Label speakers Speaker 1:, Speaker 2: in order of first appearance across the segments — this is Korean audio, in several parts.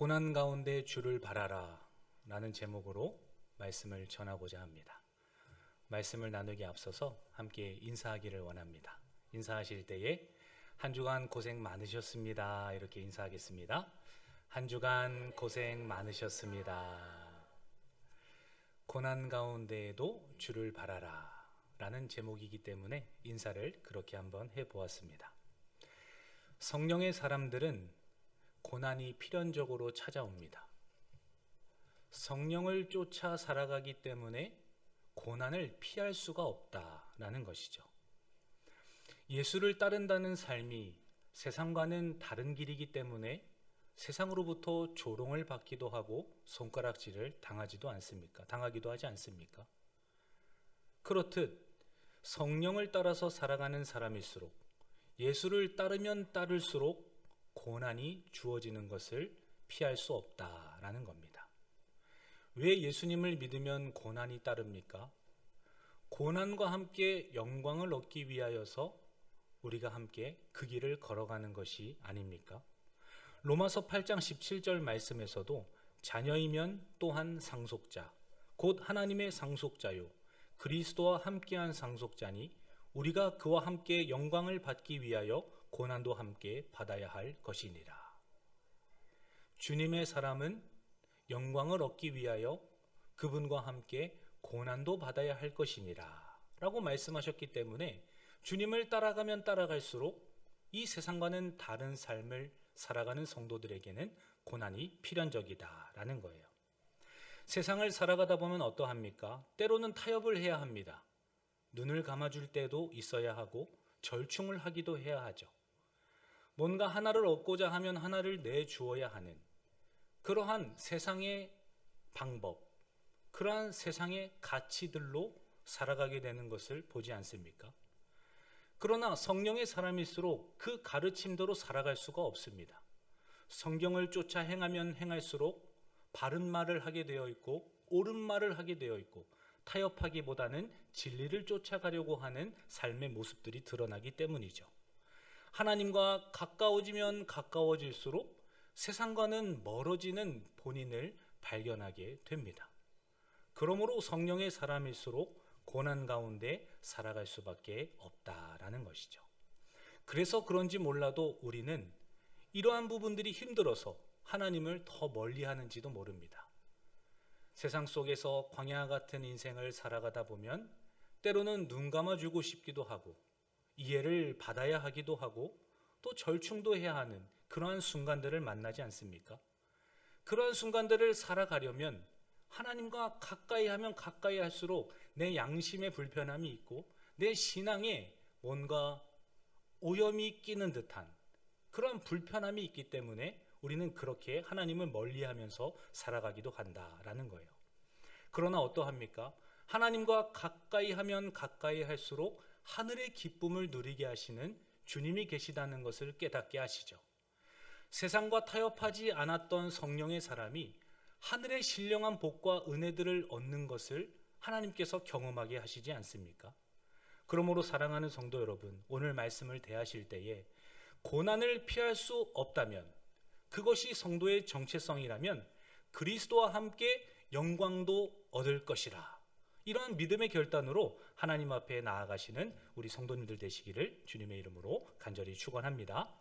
Speaker 1: 고난 가운데 주를 바라라 라는 제목으로 말씀을 전하고자 합니다. 말씀을 나누기 앞서서 함께 인사하기를 원합니다. 인사하실 때에 한 주간 고생 많으셨습니다 이렇게 인사하겠습니다. 한 주간 고생 많으셨습니다. 고난 가운데에도 주를 바라라 라는 제목이기 때문에 인사를 그렇게 한번 해보았습니다. 성령의 사람들은 고난이 필연적으로 찾아옵니다. 성령을 쫓아 살아가기 때문에 고난을 피할 수가 없다라는 것이죠. 예수를 따른다는 삶이 세상과는 다른 길이기 때문에 세상으로부터 조롱을 받기도 하고 손가락질을 당하기도 하지 않습니까? 그렇듯 성령을 따라서 살아가는 사람일수록, 예수를 따르면 따를수록 고난이 주어지는 것을 피할 수 없다라는 겁니다. 왜 예수님을 믿으면 고난이 따릅니까? 고난과 함께 영광을 얻기 위하여서 우리가 함께 그 길을 걸어가는 것이 아닙니까? 로마서 8장 17절 말씀에서도 자녀이면 또한 상속자, 곧 하나님의 상속자요 그리스도와 함께한 상속자니 우리가 그와 함께 영광을 받기 위하여 고난도 함께 받아야 할 것이니라. 주님의 사람은 영광을 얻기 위하여 그분과 함께 고난도 받아야 할 것이니라 라고 말씀하셨기 때문에 주님을 따라가면 따라갈수록 이 세상과는 다른 삶을 살아가는 성도들에게는 고난이 필연적이다라는 거예요. 세상을 살아가다 보면 어떠합니까? 때로는 타협을 해야 합니다. 눈을 감아줄 때도 있어야 하고 절충을 하기도 해야 하죠. 뭔가 하나를 얻고자 하면 하나를 내주어야 하는 그러한 세상의 방법, 그러한 세상의 가치들로 살아가게 되는 것을 보지 않습니까? 그러나 성령의 사람일수록 그 가르침대로 살아갈 수가 없습니다. 성경을 쫓아 행하면 행할수록 바른 말을 하게 되어 있고 옳은 말을 하게 되어 있고 타협하기보다는 진리를 쫓아가려고 하는 삶의 모습들이 드러나기 때문이죠. 하나님과 가까워지면 가까워질수록 세상과는 멀어지는 본인을 발견하게 됩니다. 그러므로 성령의 사람일수록 고난 가운데 살아갈 수밖에 없다라는 것이죠. 그래서 그런지 몰라도 우리는 이러한 부분들이 힘들어서 하나님을 더 멀리하는지도 모릅니다. 세상 속에서 광야 같은 인생을 살아가다 보면 때로는 눈 감아주고 싶기도 하고 이해를 받아야 하기도 하고 또 절충도 해야 하는 그러한 순간들을 만나지 않습니까? 그러한 순간들을 살아가려면 하나님과 가까이 하면 가까이 할수록 내 양심에 불편함이 있고 내 신앙에 뭔가 오염이 끼는 듯한 그러한 불편함이 있기 때문에 우리는 그렇게 하나님을 멀리하면서 살아가기도 한다라는 거예요. 그러나 어떠합니까? 하나님과 가까이 하면 가까이 할수록 하늘의 기쁨을 누리게 하시는 주님이 계시다는 것을 깨닫게 하시죠. 세상과 타협하지 않았던 성령의 사람이 하늘의 신령한 복과 은혜들을 얻는 것을 하나님께서 경험하게 하시지 않습니까? 그러므로 사랑하는 성도 여러분, 오늘 말씀을 대하실 때에 고난을 피할 수 없다면, 그것이 성도의 정체성이라면 그리스도와 함께 영광도 얻을 것이라. 이러한 믿음의 결단으로 하나님 앞에 나아가시는 우리 성도님들 되시기를 주님의 이름으로 간절히 축원합니다.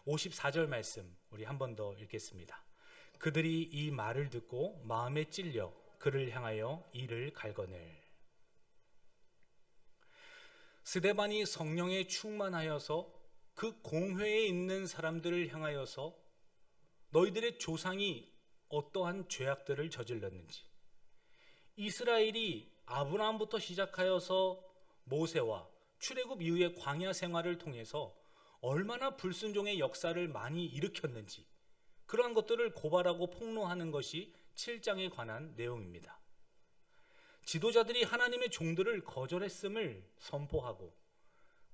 Speaker 1: 54절 말씀 우리 한 번 더 읽겠습니다. 그들이 이 말을 듣고 마음에 찔려 그를 향하여 이를 갈거늘. 스데반이 성령에 충만하여서 그 공회에 있는 사람들을 향하여서 너희들의 조상이 어떠한 죄악들을 저질렀는지, 이스라엘이 아브라함부터 시작하여서 모세와 출애굽 이후의 광야 생활을 통해서 얼마나 불순종의 역사를 많이 일으켰는지 그러한 것들을 고발하고 폭로하는 것이 7장에 관한 내용입니다. 지도자들이 하나님의 종들을 거절했음을 선포하고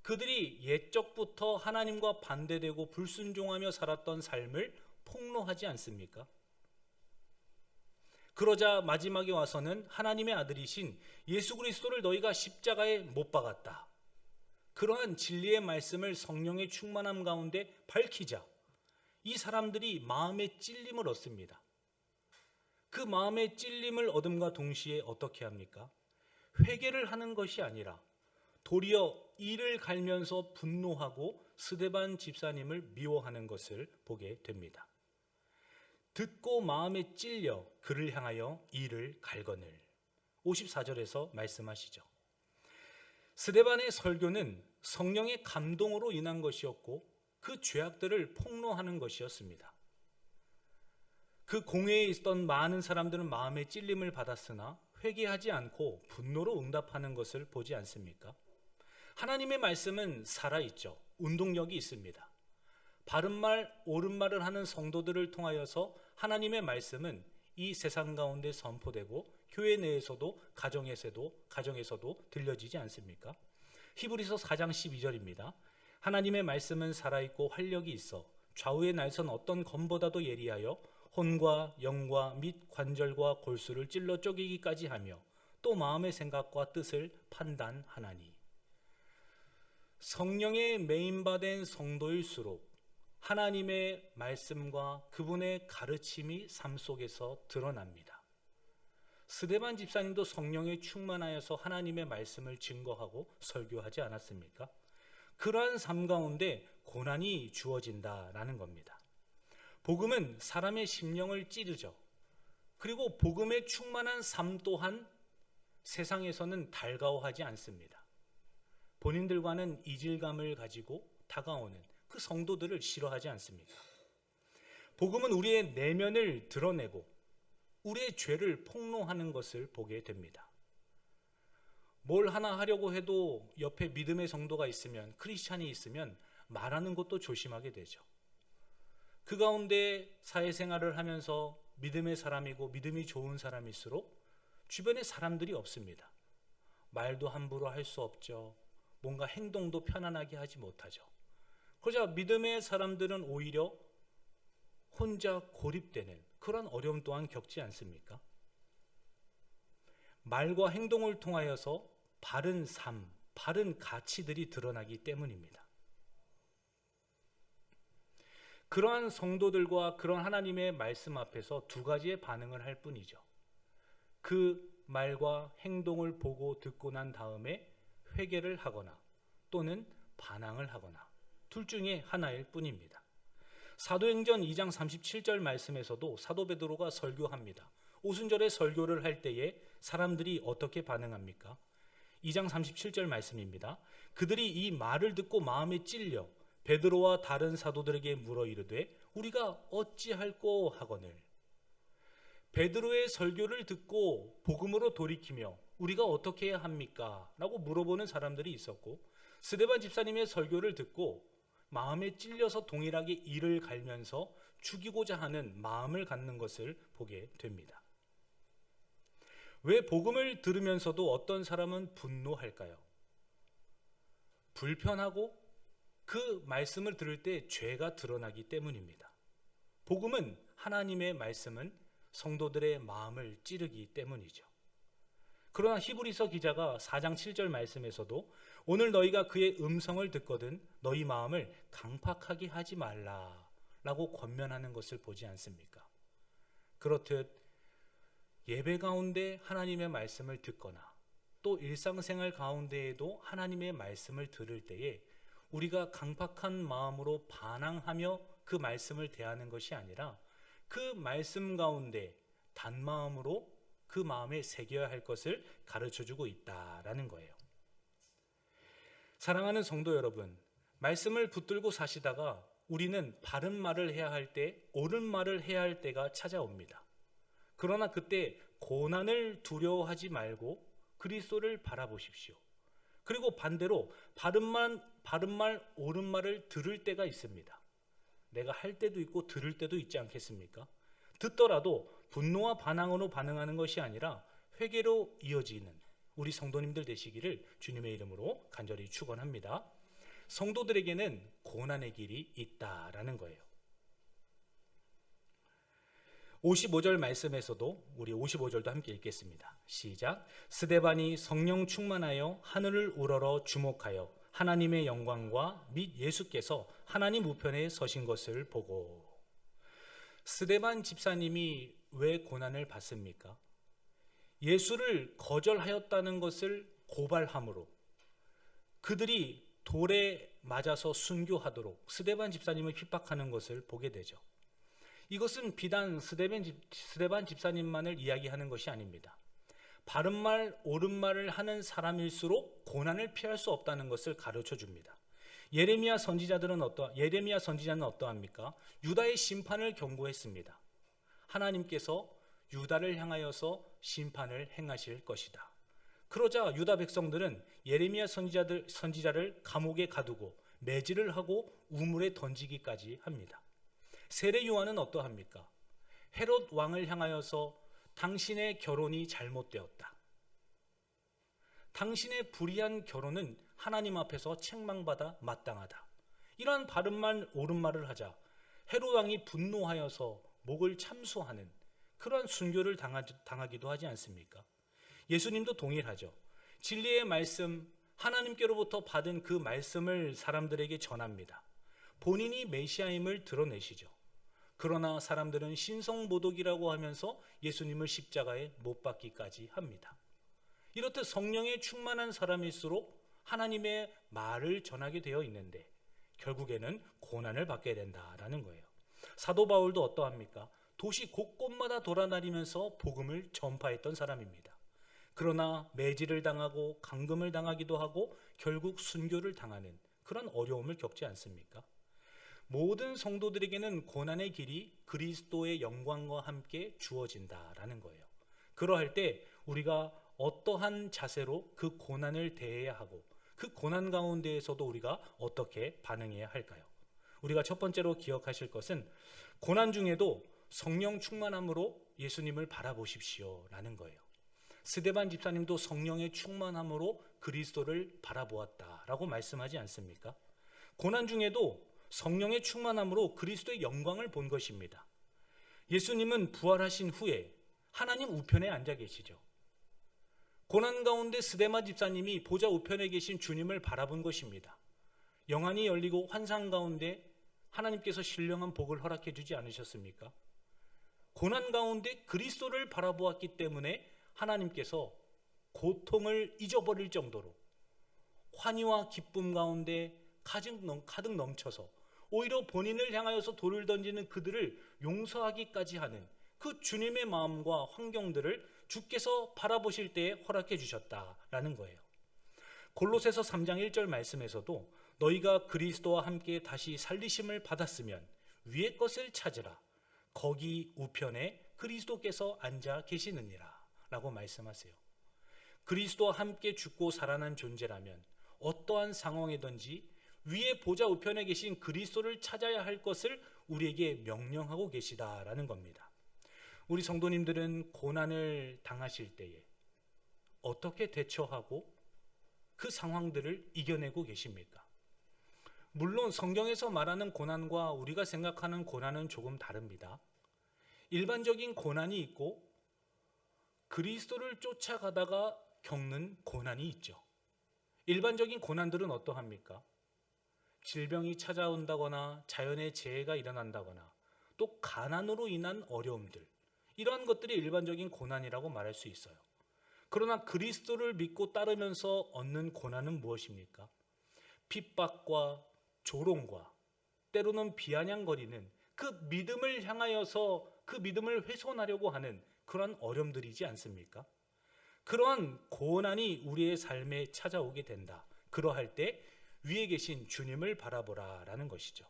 Speaker 1: 그들이 옛적부터 하나님과 반대되고 불순종하며 살았던 삶을 폭로하지 않습니까? 그러자 마지막에 와서는 하나님의 아들이신 예수 그리스도를 너희가 십자가에 못 박았다. 그러한 진리의 말씀을 성령의 충만함 가운데 밝히자 이 사람들이 마음의 찔림을 얻습니다. 그 마음의 찔림을 얻음과 동시에 어떻게 합니까? 회개를 하는 것이 아니라 도리어 이를 갈면서 분노하고 스데반 집사님을 미워하는 것을 보게 됩니다. 듣고 마음에 찔려 그를 향하여 이를 갈거늘. 54절에서 말씀하시죠. 스데반의 설교는 성령의 감동으로 인한 것이었고 그 죄악들을 폭로하는 것이었습니다. 그 공회에 있던 많은 사람들은 마음의 찔림을 받았으나 회개하지 않고 분노로 응답하는 것을 보지 않습니까? 하나님의 말씀은 살아있죠. 운동력이 있습니다. 바른 말, 옳은 말을 하는 성도들을 통하여서 하나님의 말씀은 이 세상 가운데 선포되고 교회 내에서도 가정에서도 들려지지 않습니까? 히브리서 4장 12절입니다. 하나님의 말씀은 살아있고 활력이 있어 좌우의 날선 어떤 검보다도 예리하여 혼과 영과 및 관절과 골수를 찔러 쪼개기까지 하며 또 마음의 생각과 뜻을 판단하나니. 성령에 매인받은 성도일수록 하나님의 말씀과 그분의 가르침이 삶 속에서 드러납니다. 스데반 집사님도 성령에 충만하여서 하나님의 말씀을 증거하고 설교하지 않았습니까? 그러한 삶 가운데 고난이 주어진다라는 겁니다. 복음은 사람의 심령을 찌르죠. 그리고 복음에 충만한 삶 또한 세상에서는 달가워하지 않습니다. 본인들과는 이질감을 가지고 다가오는 그 성도들을 싫어하지 않습니다. 복음은 우리의 내면을 드러내고 우리의 죄를 폭로하는 것을 보게 됩니다. 뭘 하나 하려고 해도 옆에 믿음의 성도가 있으면, 크리스찬이 있으면 말하는 것도 조심하게 되죠. 그 가운데 사회생활을 하면서 믿음의 사람이고 믿음이 좋은 사람일수록 주변에 사람들이 없습니다. 말도 함부로 할 수 없죠. 뭔가 행동도 편안하게 하지 못하죠. 그러자 믿음의 사람들은 오히려 혼자 고립되는 그런 어려움 또한 겪지 않습니까? 말과 행동을 통하여서 바른 삶, 바른 가치들이 드러나기 때문입니다. 그러한 성도들과 그런 하나님의 말씀 앞에서 두 가지의 반응을 할 뿐이죠. 그 말과 행동을 보고 듣고 난 다음에 회개를 하거나 또는 반항을 하거나 둘 중에 하나일 뿐입니다. 사도행전 2장 37절 말씀에서도 사도 베드로가 설교합니다. 오순절에 설교를 할 때에 사람들이 어떻게 반응합니까? 2장 37절 말씀입니다. 그들이 이 말을 듣고 마음에 찔려 베드로와 다른 사도들에게 물어 이르되 우리가 어찌할꼬 하거늘. 베드로의 설교를 듣고 복음으로 돌이키며 우리가 어떻게 해야 합니까? 라고 물어보는 사람들이 있었고, 스데반 집사님의 설교를 듣고 마음에 찔려서 동일하게 이를 갈면서 죽이고자 하는 마음을 갖는 것을 보게 됩니다. 왜 복음을 들으면서도 어떤 사람은 분노할까요? 불편하고 그 말씀을 들을 때 죄가 드러나기 때문입니다. 복음은, 하나님의 말씀은 성도들의 마음을 찌르기 때문이죠. 그러나 히브리서 기자가 4장 7절 말씀에서도 오늘 너희가 그의 음성을 듣거든 너희 마음을 강팍하게 하지 말라라고 권면하는 것을 보지 않습니까? 그렇듯 예배 가운데 하나님의 말씀을 듣거나 또 일상생활 가운데에도 하나님의 말씀을 들을 때에 우리가 강팍한 마음으로 반항하며 그 말씀을 대하는 것이 아니라 그 말씀 가운데 단마음으로 그 마음에 새겨야 할 것을 가르쳐주고 있다라는 거예요. 사랑하는 성도 여러분, 말씀을 붙들고 사시다가 우리는 바른 말을 해야 할 때, 옳은 말을 해야 할 때가 찾아옵니다. 그러나 그때 고난을 두려워하지 말고 그리스도를 바라보십시오. 그리고 반대로 바른 말, 옳은 말을 들을 때가 있습니다. 내가 할 때도 있고 들을 때도 있지 않겠습니까? 듣더라도 분노와 반항으로 반응하는 것이 아니라 회개로 이어지는 우리 성도님들 되시기를 주님의 이름으로 간절히 축원합니다. 성도들에게는 고난의 길이 있다라는 거예요. 55절 말씀에서도 우리 55절도 함께 읽겠습니다. 시작. 스데반이 성령 충만하여 하늘을 우러러 주목하여 하나님의 영광과 및 예수께서 하나님 우편에 서신 것을 보고. 스데반 집사님이 왜 고난을 받습니까? 예수를 거절하였다는 것을 고발함으로 그들이 돌에 맞아서 순교하도록 스데반 집사님을 핍박하는 것을 보게 되죠. 이것은 비단 스데반 집사님만을 이야기하는 것이 아닙니다. 바른 말, 옳은 말을 하는 사람일수록 고난을 피할 수 없다는 것을 가르쳐 줍니다. 예레미야 선지자는 어떠합니까? 유다의 심판을 경고했습니다. 하나님께서 유다를 향하여서 심판을 행하실 것이다. 그러자 유다 백성들은 예레미야 선지자를 감옥에 가두고 매질을 하고 우물에 던지기까지 합니다. 세례 요한은 어떠합니까? 헤롯 왕을 향하여서 당신의 결혼이 잘못되었다. 당신의 불의한 결혼은 하나님 앞에서 책망받아 마땅하다. 이러한 바른 말, 옳은 말을 하자 헤롯 왕이 분노하여서 목을 참수하는 그러한 순교를 당하기도 하지 않습니까? 예수님도 동일하죠. 진리의 말씀, 하나님께로부터 받은 그 말씀을 사람들에게 전합니다. 본인이 메시아임을 드러내시죠. 그러나 사람들은 신성모독이라고 하면서 예수님을 십자가에 못 박기까지 합니다. 이렇듯 성령에 충만한 사람일수록 하나님의 말을 전하게 되어 있는데 결국에는 고난을 받게 된다라는 거예요. 사도 바울도 어떠합니까? 도시 곳곳마다 돌아다니면서 복음을 전파했던 사람입니다. 그러나 매질을 당하고 감금을 당하기도 하고 결국 순교를 당하는 그런 어려움을 겪지 않습니까? 모든 성도들에게는 고난의 길이 그리스도의 영광과 함께 주어진다라는 거예요. 그러할 때 우리가 어떠한 자세로 그 고난을 대해야 하고 그 고난 가운데에서도 우리가 어떻게 반응해야 할까요? 우리가 첫 번째로 기억하실 것은 고난 중에도 성령 충만함으로 예수님을 바라보십시오 라는 거예요. 스데반 집사님도 성령의 충만함으로 그리스도를 바라보았다라고 말씀하지 않습니까? 고난 중에도 성령의 충만함으로 그리스도의 영광을 본 것입니다. 예수님은 부활하신 후에 하나님 우편에 앉아 계시죠. 고난 가운데 스데반 집사님이 보좌 우편에 계신 주님을 바라본 것입니다. 영안이 열리고 환상 가운데 하나님께서 신령한 복을 허락해 주지 않으셨습니까? 고난 가운데 그리스도를 바라보았기 때문에 하나님께서 고통을 잊어버릴 정도로 환희와 기쁨 가운데 가득 넘쳐서 오히려 본인을 향하여서 돌을 던지는 그들을 용서하기까지 하는 그 주님의 마음과 환경들을 주께서 바라보실 때에 허락해 주셨다라는 거예요. 골로새서 3장 1절 말씀에서도 너희가 그리스도와 함께 다시 살리심을 받았으면 위의 것을 찾으라. 거기 우편에 그리스도께서 앉아 계시느니라 라고 말씀하세요. 그리스도와 함께 죽고 살아난 존재라면 어떠한 상황이든지 위에 보좌 우편에 계신 그리스도를 찾아야 할 것을 우리에게 명령하고 계시다라는 겁니다. 우리 성도님들은 고난을 당하실 때에 어떻게 대처하고 그 상황들을 이겨내고 계십니까? 물론 성경에서 말하는 고난과 우리가 생각하는 고난은 조금 다릅니다. 일반적인 고난이 있고 그리스도를 쫓아가다가 겪는 고난이 있죠. 일반적인 고난들은 어떠합니까? 질병이 찾아온다거나 자연의 재해가 일어난다거나 또 가난으로 인한 어려움들, 이러한 것들이 일반적인 고난이라고 말할 수 있어요. 그러나 그리스도를 믿고 따르면서 얻는 고난은 무엇입니까? 핍박과 조롱과 때로는 비아냥거리는 그 믿음을 향하여서 그 믿음을 훼손하려고 하는 그런 어려움들이지 않습니까? 그러한 고난이 우리의 삶에 찾아오게 된다. 그러할 때 위에 계신 주님을 바라보라 라는 것이죠.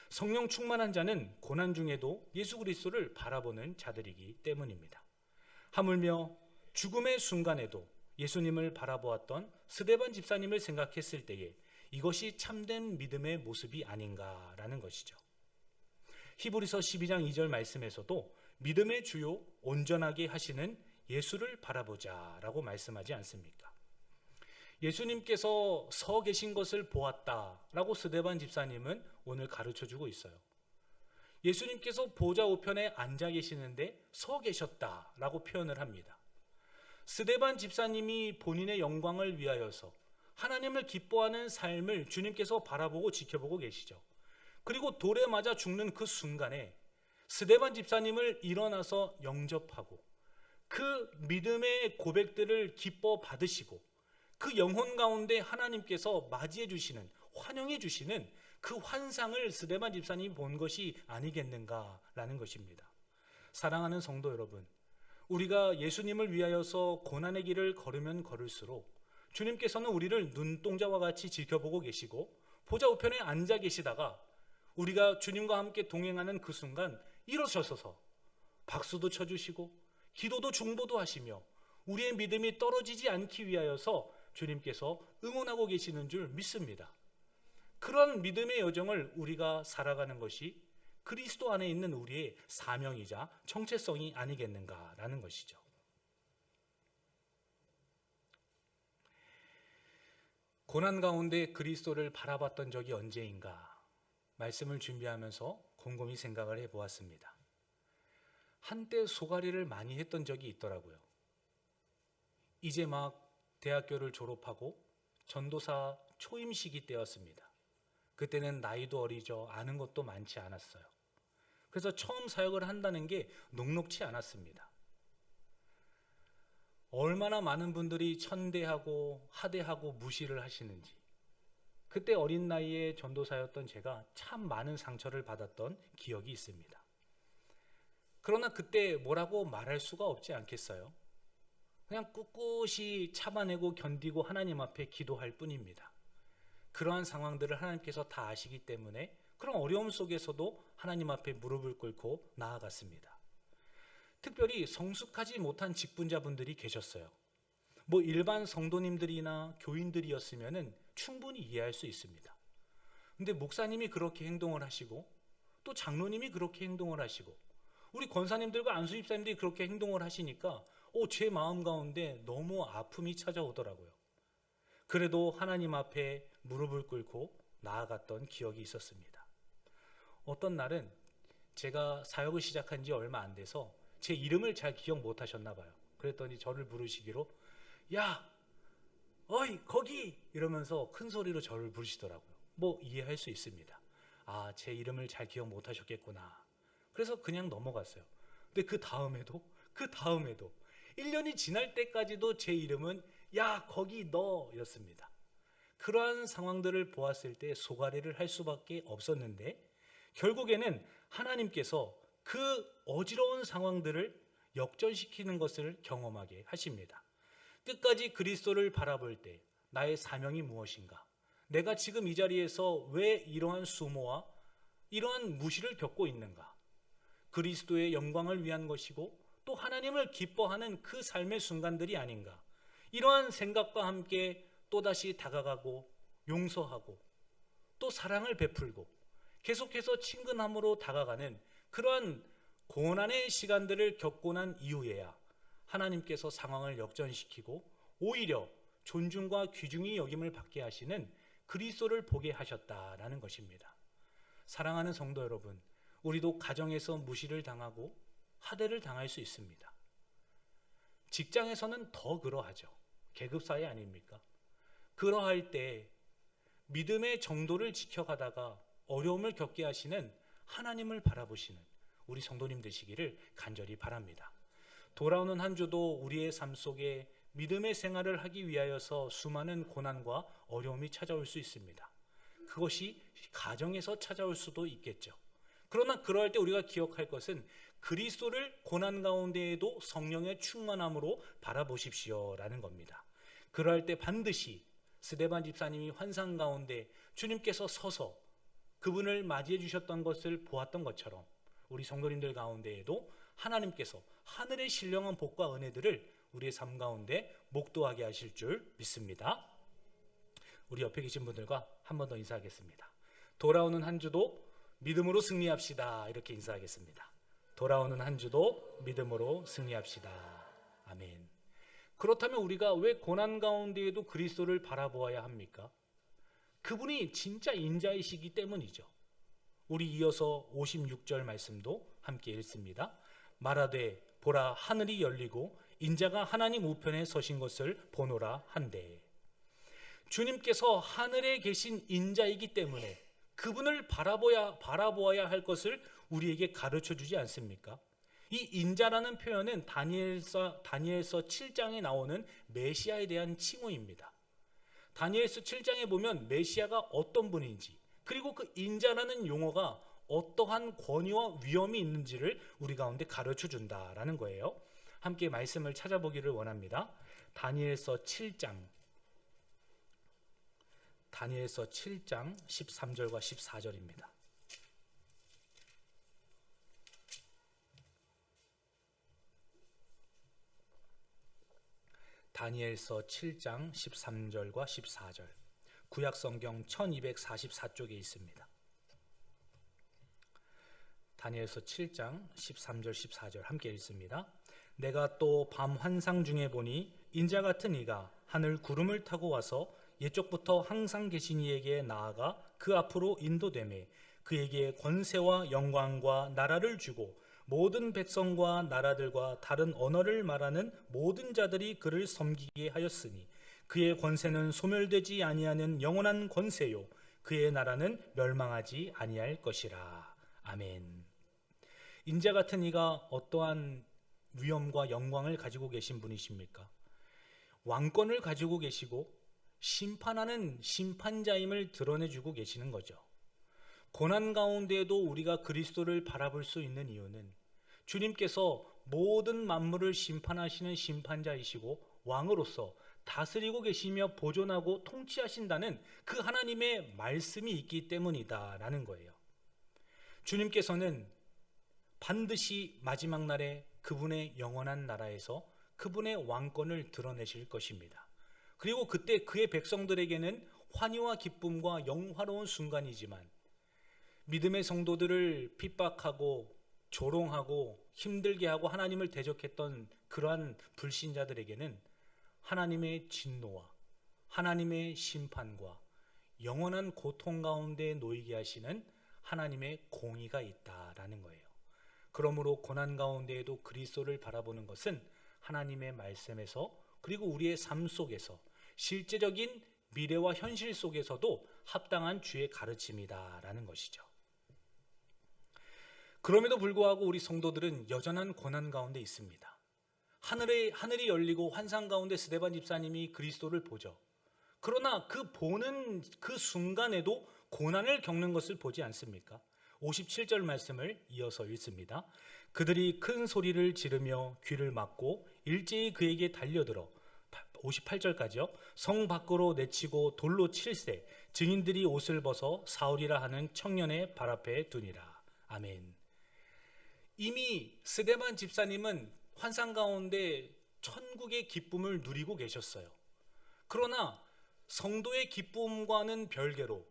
Speaker 1: 성령 충만한 자는 고난 중에도 예수 그리스도를 바라보는 자들이기 때문입니다. 하물며 죽음의 순간에도 예수님을 바라보았던 스데반 집사님을 생각했을 때에 이것이 참된 믿음의 모습이 아닌가라는 것이죠. 히브리서 12장 2절 말씀에서도 믿음의 주요 온전하게 하시는 예수를 바라보자 라고 말씀하지 않습니까? 예수님께서 서 계신 것을 보았다라고 스데반 집사님은 오늘 가르쳐주고 있어요. 예수님께서 보좌 우편에 앉아 계시는데 서 계셨다라고 표현을 합니다. 스데반 집사님이 본인의 영광을 위하여서 하나님을 기뻐하는 삶을 주님께서 바라보고 지켜보고 계시죠. 그리고 돌에 맞아 죽는 그 순간에 스데반 집사님을 일어나서 영접하고 그 믿음의 고백들을 기뻐 받으시고 그 영혼 가운데 하나님께서 맞이해 주시는, 환영해 주시는 그 환상을 스데반 집사님이 본 것이 아니겠는가라는 것입니다. 사랑하는 성도 여러분, 우리가 예수님을 위하여서 고난의 길을 걸으면 걸을수록 주님께서는 우리를 눈동자와 같이 지켜보고 계시고 보좌 우편에 앉아 계시다가 우리가 주님과 함께 동행하는 그 순간 일어서셔서 박수도 쳐주시고 기도도 중보도 하시며 우리의 믿음이 떨어지지 않기 위하여서 주님께서 응원하고 계시는 줄 믿습니다. 그런 믿음의 여정을 우리가 살아가는 것이 그리스도 안에 있는 우리의 사명이자 정체성이 아니겠는가라는 것이죠. 고난 가운데 그리스도를 바라봤던 적이 언제인가 말씀을 준비하면서 곰곰이 생각을 해보았습니다. 한때 소가리를 많이 했던 적이 있더라고요. 이제 막 대학교를 졸업하고 전도사 초임 시기 때였습니다. 그때는 나이도 어리죠. 아는 것도 많지 않았어요. 그래서 처음 사역을 한다는 게 녹록치 않았습니다. 얼마나 많은 분들이 천대하고 하대하고 무시를 하시는지, 그때 어린 나이에 전도사였던 제가 참 많은 상처를 받았던 기억이 있습니다. 그러나 그때 뭐라고 말할 수가 없지 않겠어요? 그냥 꿋꿋이 참아내고 견디고 하나님 앞에 기도할 뿐입니다. 그러한 상황들을 하나님께서 다 아시기 때문에 그런 어려움 속에서도 하나님 앞에 무릎을 꿇고 나아갔습니다. 특별히 성숙하지 못한 직분자분들이 계셨어요. 뭐 일반 성도님들이나 교인들이었으면 충분히 이해할 수 있습니다. 근데 목사님이 그렇게 행동을 하시고 또 장로님이 그렇게 행동을 하시고 우리 권사님들과 안수집사님들이 그렇게 행동을 하시니까 제 마음 가운데 너무 아픔이 찾아오더라고요. 그래도 하나님 앞에 무릎을 꿇고 나아갔던 기억이 있었습니다. 어떤 날은 제가 사역을 시작한 지 얼마 안 돼서 제 이름을 잘 기억 못 하셨나 봐요. 그랬더니 저를 부르시기로 야, 어이 거기 이러면서 큰 소리로 저를 부르시더라고요. 뭐 이해할 수 있습니다. 아, 제 이름을 잘 기억 못 하셨겠구나. 그래서 그냥 넘어갔어요. 근데 그 다음에도 1년이 지날 때까지도 제 이름은 야 거기 너 였습니다. 그러한 상황들을 보았을 때 소가리를 할 수밖에 없었는데 결국에는 하나님께서 그 어지러운 상황들을 역전시키는 것을 경험하게 하십니다. 끝까지 그리스도를 바라볼 때 나의 사명이 무엇인가? 내가 지금 이 자리에서 왜 이러한 수모와 이러한 무시를 겪고 있는가? 그리스도의 영광을 위한 것이고 또 하나님을 기뻐하는 그 삶의 순간들이 아닌가? 이러한 생각과 함께 또다시 다가가고 용서하고 또 사랑을 베풀고 계속해서 친근함으로 다가가는 그러한 고난의 시간들을 겪고 난 이후에야 하나님께서 상황을 역전시키고 오히려 존중과 귀중히 여김을 받게 하시는 그리스도를 보게 하셨다라는 것입니다. 사랑하는 성도 여러분, 우리도 가정에서 무시를 당하고 하대를 당할 수 있습니다. 직장에서는 더 그러하죠. 계급사회 아닙니까? 그러할 때 믿음의 정도를 지켜가다가 어려움을 겪게 하시는 하나님을 바라보시는 우리 성도님 되시기를 간절히 바랍니다. 돌아오는 한 주도 우리의 삶 속에 믿음의 생활을 하기 위하여서 수많은 고난과 어려움이 찾아올 수 있습니다. 그것이 가정에서 찾아올 수도 있겠죠. 그러나 그러할 때 우리가 기억할 것은 그리스도를 고난 가운데에도 성령의 충만함으로 바라보십시오라는 겁니다. 그러할 때 반드시 스데반 집사님이 환상 가운데 주님께서 서서 그분을 맞이해 주셨던 것을 보았던 것처럼 우리 성도님들 가운데에도 하나님께서 하늘의 신령한 복과 은혜들을 우리의 삶 가운데 목도하게 하실 줄 믿습니다. 우리 옆에 계신 분들과 한 번 더 인사하겠습니다. 돌아오는 한 주도 믿음으로 승리합시다. 이렇게 인사하겠습니다. 돌아오는 한 주도 믿음으로 승리합시다. 아멘. 그렇다면 우리가 왜 고난 가운데에도 그리스도를 바라보아야 합니까? 그분이 진짜 인자이시기 때문이죠. 우리 이어서 56절 말씀도 함께 읽습니다. 말하되 보라 하늘이 열리고 인자가 하나님 우편에 서신 것을 보노라 한데, 주님께서 하늘에 계신 인자이기 때문에 그분을 바라보아야 할 것을 우리에게 가르쳐 주지 않습니까? 이 인자라는 표현은 다니엘서 7장에 나오는 메시아에 대한 칭호입니다. 다니엘서 7장에 보면 메시아가 어떤 분인지, 그리고 그 인자라는 용어가 어떠한 권위와 위엄이 있는지를 우리 가운데 가르쳐 준다라는 거예요. 함께 말씀을 찾아보기를 원합니다. 다니엘서 7장 13절과 14절입니다. 다니엘서 7장 13절과 14절, 구약성경 1244쪽에 있습니다. 다니엘서 7장 13절 14절 함께 읽습니다. 내가 또 밤 환상 중에 보니 인자 같은 이가 하늘 구름을 타고 와서 옛적부터 항상 계신 이에게 나아가 그 앞으로 인도되매 그에게 권세와 영광과 나라를 주고 모든 백성과 나라들과 다른 언어를 말하는 모든 자들이 그를 섬기게 하였으니 그의 권세는 소멸되지 아니하는 영원한 권세요 그의 나라는 멸망하지 아니할 것이라. 아멘. 인자 같은 이가 어떠한 위엄과 영광을 가지고 계신 분이십니까? 왕권을 가지고 계시고 심판하는 심판자임을 드러내주고 계시는 거죠. 고난 가운데에도 우리가 그리스도를 바라볼 수 있는 이유는 주님께서 모든 만물을 심판하시는 심판자이시고 왕으로서 다스리고 계시며 보존하고 통치하신다는 그 하나님의 말씀이 있기 때문이다라는 거예요. 주님께서는 반드시 마지막 날에 그분의 영원한 나라에서 그분의 왕권을 드러내실 것입니다. 그리고 그때 그의 백성들에게는 환희와 기쁨과 영화로운 순간이지만 믿음의 성도들을 핍박하고 조롱하고 힘들게 하고 하나님을 대적했던 그러한 불신자들에게는 하나님의 진노와 하나님의 심판과 영원한 고통 가운데 놓이게 하시는 하나님의 공의가 있다라는 거예요. 그러므로 고난 가운데에도 그리스도를 바라보는 것은 하나님의 말씀에서 그리고 우리의 삶 속에서 실제적인 미래와 현실 속에서도 합당한 주의 가르침이다라는 것이죠. 그럼에도 불구하고 우리 성도들은 여전한 고난 가운데 있습니다. 하늘이 열리고 환상 가운데 스데반 집사님이 그리스도를 보죠. 그러나 그 보는 그 순간에도 고난을 겪는 것을 보지 않습니까? 57절 말씀을 이어서 읽습니다. 그들이 큰 소리를 지르며 귀를 막고 일제히 그에게 달려들어 58절까지요. 성 밖으로 내치고 돌로 칠세 증인들이 옷을 벗어 사울이라 하는 청년의 발 앞에 두니라. 아멘. 이미 스데반 집사님은 환상 가운데 천국의 기쁨을 누리고 계셨어요. 그러나 성도의 기쁨과는 별개로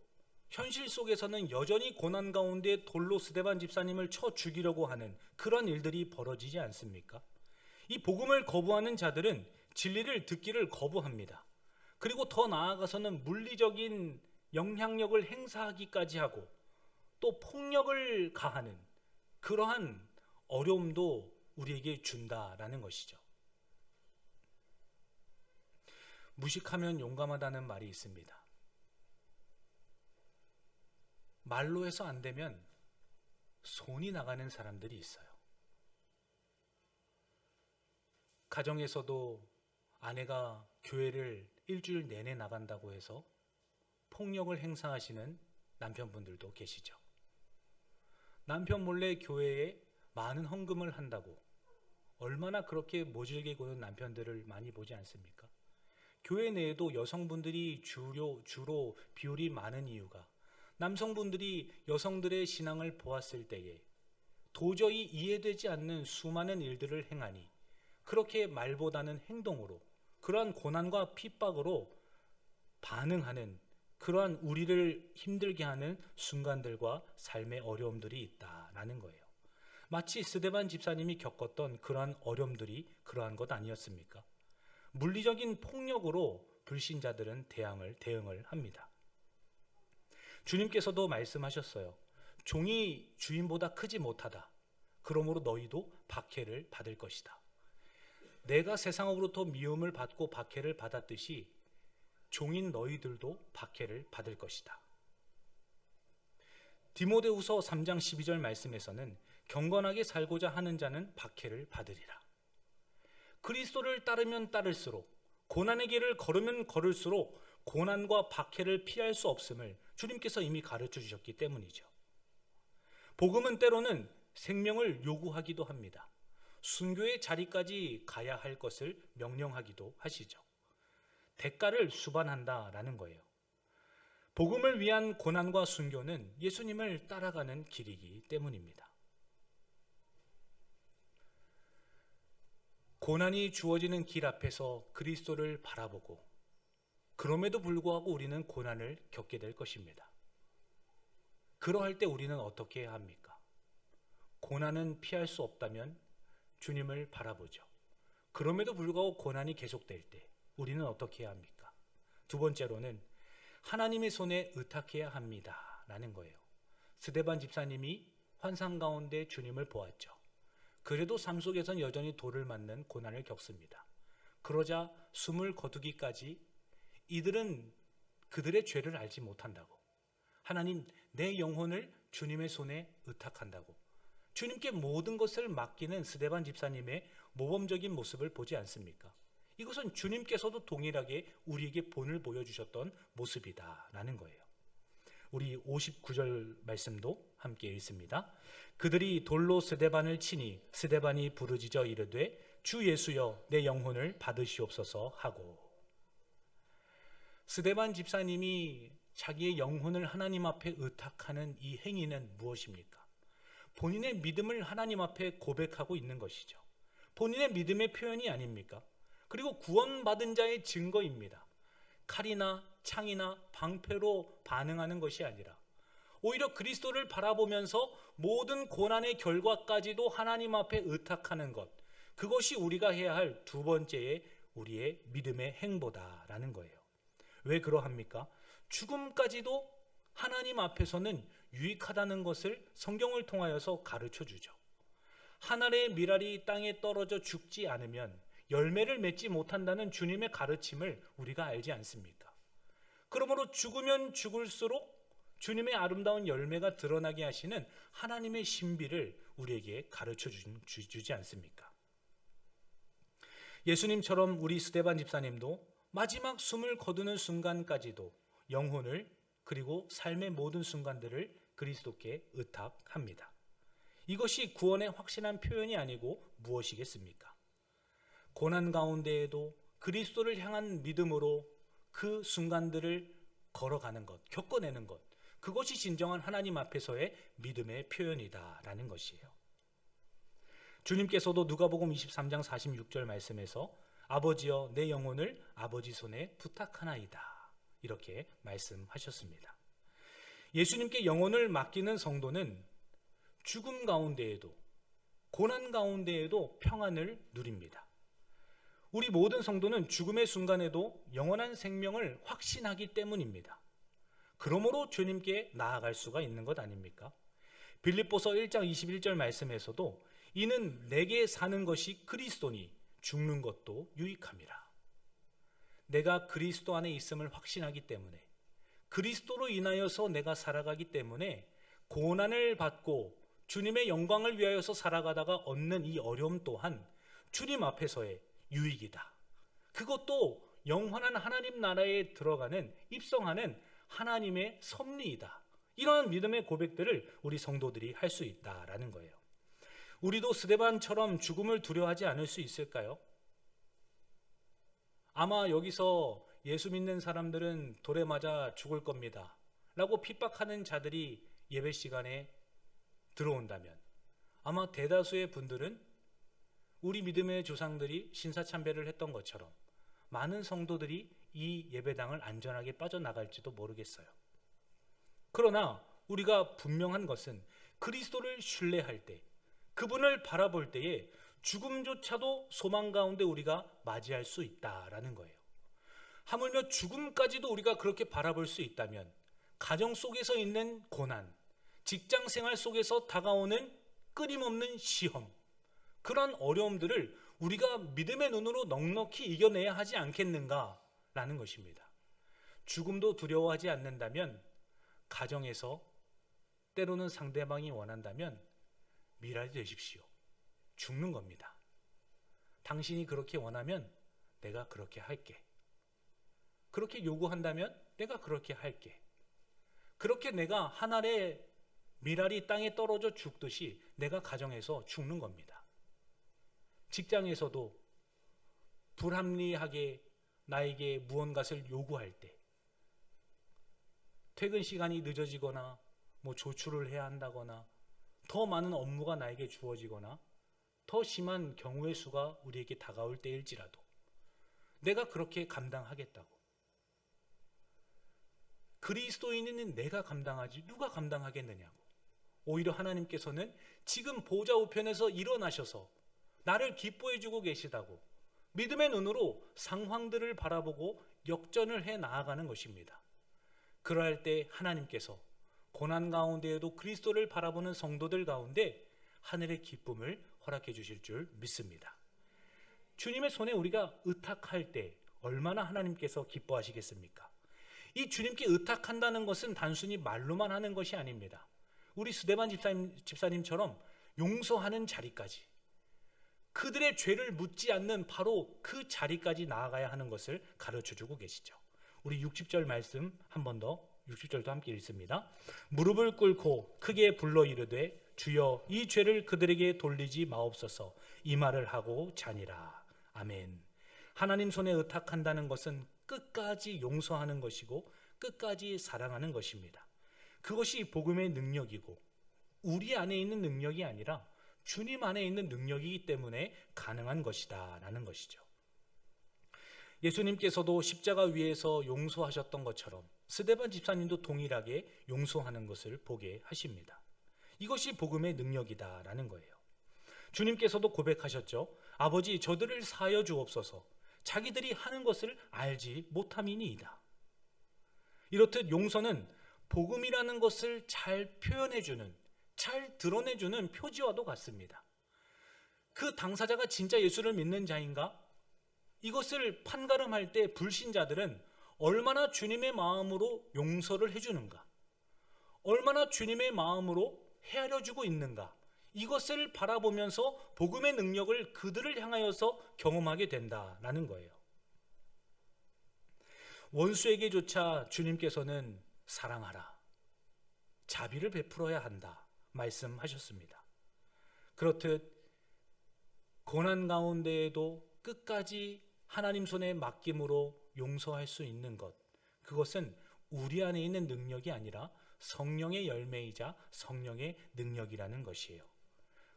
Speaker 1: 현실 속에서는 여전히 고난 가운데 돌로 스데반 집사님을 쳐 죽이려고 하는 그런 일들이 벌어지지 않습니까? 이 복음을 거부하는 자들은 진리를 듣기를 거부합니다. 그리고 더 나아가서는 물리적인 영향력을 행사하기까지 하고 또 폭력을 가하는 그러한 어려움도 우리에게 준다라는 것이죠. 무식하면 용감하다는 말이 있습니다. 말로 해서 안 되면 손이 나가는 사람들이 있어요. 가정에서도 아내가 교회를 일주일 내내 나간다고 해서 폭력을 행사하시는 남편분들도 계시죠. 남편 몰래 교회에 많은 헌금을 한다고 얼마나 그렇게 모질게 구는 남편들을 많이 보지 않습니까? 교회 내에도 여성분들이 주로 비율이 많은 이유가 남성분들이 여성들의 신앙을 보았을 때에 도저히 이해되지 않는 수많은 일들을 행하니 그렇게 말보다는 행동으로 그러한 고난과 핍박으로 반응하는 그러한 우리를 힘들게 하는 순간들과 삶의 어려움들이 있다라는 거예요. 마치 스데반 집사님이 겪었던 그러한 어려움들이 그러한 것 아니었습니까? 물리적인 폭력으로 불신자들은 대응을 합니다. 주님께서도 말씀하셨어요. 종이 주인보다 크지 못하다. 그러므로 너희도 박해를 받을 것이다. 내가 세상으로부터 미움을 받고 박해를 받았듯이 종인 너희들도 박해를 받을 것이다. 디모데후서 3장 12절 말씀에서는 경건하게 살고자 하는 자는 박해를 받으리라. 그리스도를 따르면 따를수록, 고난의 길을 걸으면 걸을수록 고난과 박해를 피할 수 없음을 주님께서 이미 가르쳐 주셨기 때문이죠. 복음은 때로는 생명을 요구하기도 합니다. 순교의 자리까지 가야 할 것을 명령하기도 하시죠. 대가를 수반한다라는 거예요. 복음을 위한 고난과 순교는 예수님을 따라가는 길이기 때문입니다. 고난이 주어지는 길 앞에서 그리스도를 바라보고, 그럼에도 불구하고 우리는 고난을 겪게 될 것입니다. 그러할 때 우리는 어떻게 해야 합니까? 고난은 피할 수 없다면 주님을 바라보죠. 그럼에도 불구하고 고난이 계속될 때 우리는 어떻게 해야 합니까? 두 번째로는 하나님의 손에 의탁해야 합니다 라는 거예요. 스데반 집사님이 환상 가운데 주님을 보았죠. 그래도 삶 속에선 여전히 돌을 맞는 고난을 겪습니다. 그러자 숨을 거두기까지 이들은 그들의 죄를 알지 못한다고, 하나님, 내 영혼을 주님의 손에 의탁한다고 주님께 모든 것을 맡기는 스데반 집사님의 모범적인 모습을 보지 않습니까? 이것은 주님께서도 동일하게 우리에게 본을 보여주셨던 모습이다라는 거예요. 우리 59절 말씀도 함께 읽습니다. 그들이 돌로 스데반을 치니 스데반이 부르짖어 이르되 주 예수여 내 영혼을 받으시옵소서 하고. 스데반 집사님이 자기의 영혼을 하나님 앞에 의탁하는 이 행위는 무엇입니까? 본인의 믿음을 하나님 앞에 고백하고 있는 것이죠. 본인의 믿음의 표현이 아닙니까? 그리고 구원받은 자의 증거입니다. 칼이나 창이나 방패로 반응하는 것이 아니라 오히려 그리스도를 바라보면서 모든 고난의 결과까지도 하나님 앞에 의탁하는 것, 그것이 우리가 해야 할 두 번째의 우리의 믿음의 행보다라는 거예요. 왜 그러합니까? 죽음까지도 하나님 앞에서는 유익하다는 것을 성경을 통하여서 가르쳐 주죠. 하늘의 밀알이 땅에 떨어져 죽지 않으면 열매를 맺지 못한다는 주님의 가르침을 우리가 알지 않습니까? 그러므로 죽으면 죽을수록 주님의 아름다운 열매가 드러나게 하시는 하나님의 신비를 우리에게 가르쳐 주지 않습니까? 예수님처럼 우리 스데반 집사님도 마지막 숨을 거두는 순간까지도 영혼을, 그리고 삶의 모든 순간들을 그리스도께 의탁합니다. 이것이 구원의 확신한 표현이 아니고 무엇이겠습니까? 고난 가운데에도 그리스도를 향한 믿음으로 그 순간들을 걸어가는 것, 겪어내는 것, 그것이 진정한 하나님 앞에서의 믿음의 표현이다라는 것이에요. 주님께서도 누가복음 23장 46절 말씀에서 아버지여 내 영혼을 아버지 손에 부탁하나이다 이렇게 말씀하셨습니다. 예수님께 영혼을 맡기는 성도는 죽음 가운데에도, 고난 가운데에도 평안을 누립니다. 우리 모든 성도는 죽음의 순간에도 영원한 생명을 확신하기 때문입니다. 그러므로 주님께 나아갈 수가 있는 것 아닙니까? 빌립보서 1장 21절 말씀에서도 이는 내게 사는 것이 그리스도니 죽는 것도 유익함이라. 내가 그리스도 안에 있음을 확신하기 때문에, 그리스도로 인하여서 내가 살아가기 때문에 고난을 받고 주님의 영광을 위하여서 살아가다가 얻는 이 어려움 또한 주님 앞에서의 유익이다. 그것도 영원한 하나님 나라에 들어가는, 입성하는 하나님의 섭리이다. 이러한 믿음의 고백들을 우리 성도들이 할 수 있다라는 거예요. 우리도 스데반처럼 죽음을 두려워하지 않을 수 있을까요? 아마 여기서 예수 믿는 사람들은 돌에 맞아 죽을 겁니다 라고 핍박하는 자들이 예배 시간에 들어온다면 아마 대다수의 분들은 우리 믿음의 조상들이 신사참배를 했던 것처럼 많은 성도들이 이 예배당을 안전하게 빠져나갈지도 모르겠어요. 그러나 우리가 분명한 것은 그리스도를 신뢰할 때, 그분을 바라볼 때에 죽음조차도 소망 가운데 우리가 맞이할 수 있다라는 거예요. 하물며 죽음까지도 우리가 그렇게 바라볼 수 있다면 가정 속에서 있는 고난, 직장 생활 속에서 다가오는 끊임없는 시험, 그런 어려움들을 우리가 믿음의 눈으로 넉넉히 이겨내야 하지 않겠는가라는 것입니다. 죽음도 두려워하지 않는다면 가정에서 때로는 상대방이 원한다면 미랄이 되십시오. 죽는 겁니다. 당신이 그렇게 원하면 내가 그렇게 할게. 그렇게 요구한다면 내가 그렇게 할게. 그렇게 내가 한 알의 미랄이 땅에 떨어져 죽듯이 내가 가정에서 죽는 겁니다. 직장에서도 불합리하게 나에게 무언가를 요구할 때, 퇴근 시간이 늦어지거나 조출을 해야 한다거나 더 많은 업무가 나에게 주어지거나 더 심한 경우의 수가 우리에게 다가올 때일지라도 내가 그렇게 감당하겠다고. 그리스도인은 내가 감당하지 누가 감당하겠느냐고. 오히려 하나님께서는 지금 보좌 우편에서 일어나셔서 나를 기뻐해 주고 계시다고 믿음의 눈으로 상황들을 바라보고 역전을 해 나아가는 것입니다. 그러할 때 하나님께서 고난 가운데에도 그리스도를 바라보는 성도들 가운데 하늘의 기쁨을 허락해 주실 줄 믿습니다. 주님의 손에 우리가 의탁할 때 얼마나 하나님께서 기뻐하시겠습니까? 이 주님께 의탁한다는 것은 단순히 말로만 하는 것이 아닙니다. 우리 스데반 집사님처럼 용서하는 자리까지, 그들의 죄를 묻지 않는 바로 그 자리까지 나아가야 하는 것을 가르쳐주고 계시죠. 우리 60절 말씀 한 번 더, 60절도 함께 읽습니다. 무릎을 꿇고 크게 불러 이르되 주여 이 죄를 그들에게 돌리지 마옵소서. 이 말을 하고 자니라. 아멘. 하나님 손에 의탁한다는 것은 끝까지 용서하는 것이고 끝까지 사랑하는 것입니다. 그것이 복음의 능력이고 우리 안에 있는 능력이 아니라 주님 안에 있는 능력이기 때문에 가능한 것이다 라는 것이죠. 예수님께서도 십자가 위에서 용서하셨던 것처럼 스데반 집사님도 동일하게 용서하는 것을 보게 하십니다. 이것이 복음의 능력이다 라는 거예요. 주님께서도 고백하셨죠. 아버지, 저들을 사하여 주옵소서. 자기들이 하는 것을 알지 못함이니이다. 이렇듯 용서는 복음이라는 것을 잘 표현해주는, 잘 드러내주는 표지와도 같습니다. 그 당사자가 진짜 예수를 믿는 자인가? 이것을 판가름할 때 불신자들은 얼마나 주님의 마음으로 용서를 해주는가, 얼마나 주님의 마음으로 헤아려 주고 있는가, 이것을 바라보면서 복음의 능력을 그들을 향하여서 경험하게 된다라는 거예요. 원수에게조차 주님께서는 사랑하라, 자비를 베풀어야 한다 말씀하셨습니다. 그렇듯 고난 가운데에도 끝까지 하나님 손에 맡김으로 용서할 수 있는 것, 그것은 우리 안에 있는 능력이 아니라 성령의 열매이자 성령의 능력이라는 것이에요.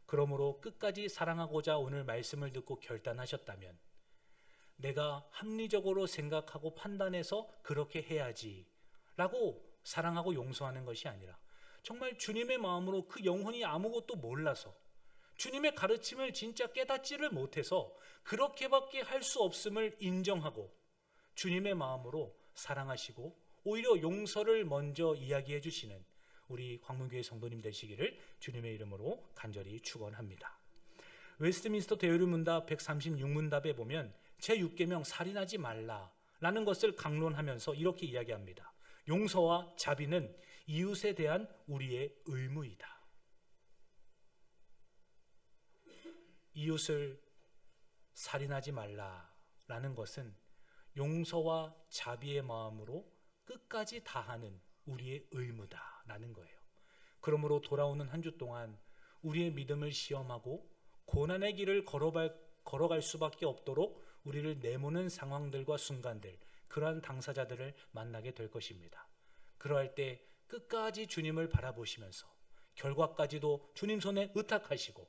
Speaker 1: 그러므로 끝까지 사랑하고자 오늘 말씀을 듣고 결단하셨다면, 내가 합리적으로 생각하고 판단해서 그렇게 해야지 라고 사랑하고 용서하는 것이 아니라 정말 주님의 마음으로 그 영혼이 아무것도 몰라서 주님의 가르침을 진짜 깨닫지를 못해서 그렇게밖에 할 수 없음을 인정하고 주님의 마음으로 사랑하시고 오히려 용서를 먼저 이야기해 주시는 우리 광문교회 성도님 되시기를 주님의 이름으로 간절히 축원합니다. 웨스트민스터 대의를 문답 136문답에 보면 제6계명 살인하지 말라라는 것을 강론하면서 이렇게 이야기합니다. 용서와 자비는 이웃에 대한 우리의 의무이다. 이웃을 살인하지 말라라는 것은 용서와 자비의 마음으로 끝까지 다하는 우리의 의무다라는 거예요. 그러므로 돌아오는 한 주 동안 우리의 믿음을 시험하고 고난의 길을 걸어갈 수밖에 없도록 우리를 내모는 상황들과 순간들, 그러한 당사자들을 만나게 될 것입니다. 그러할 때 끝까지 주님을 바라보시면서 결과까지도 주님 손에 의탁하시고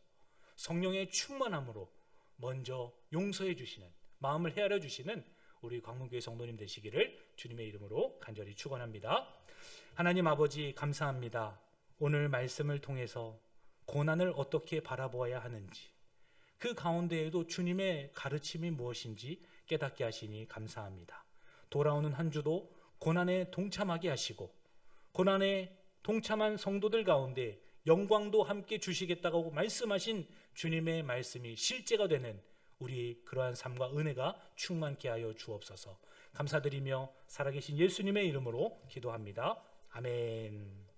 Speaker 1: 성령의 충만함으로 먼저 용서해 주시는, 마음을 헤아려 주시는 우리 광문교회 성도님 되시기를 주님의 이름으로 간절히 축원합니다. 하나님 아버지, 감사합니다. 오늘 말씀을 통해서 고난을 어떻게 바라보아야 하는지, 그 가운데에도 주님의 가르침이 무엇인지 깨닫게 하시니 감사합니다. 돌아오는 한 주도 고난에 동참하게 하시고 고난에 동참한 성도들 가운데 영광도 함께 주시겠다고 말씀하신 주님의 말씀이 실제가 되는 우리 그러한 삶과 은혜가 충만케 하여 주옵소서. 감사드리며 살아계신 예수님의 이름으로 기도합니다. 아멘.